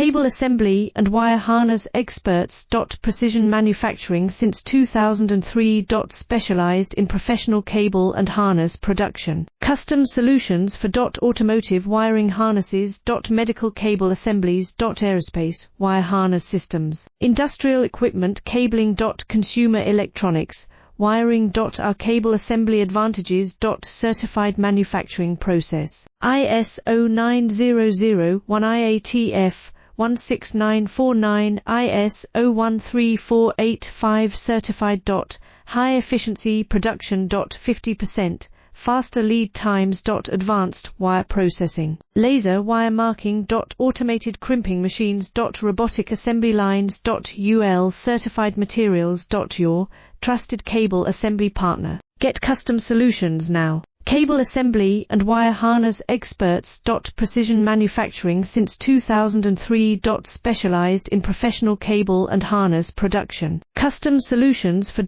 Cable assembly and wire harness experts. Precision manufacturing since 2003. Specialized in professional cable and harness production. Custom solutions for automotive wiring harnesses. Medical cable assemblies. Aerospace wire harness systems. Industrial equipment cabling. Consumer electronics wiring. Our cable assembly advantages. Certified manufacturing process. ISO 9001 IATF 16949 ISO 13485 certified. High efficiency production. 50% faster lead times. Advanced wire processing. Laser wire marking. Automated crimping machines. Robotic assembly lines. UL certified materials. Your trusted cable assembly partner. Get custom solutions now. Cable assembly and wire harness experts. Precision manufacturing since 2003. Specialized in professional cable and harness production. Custom solutions for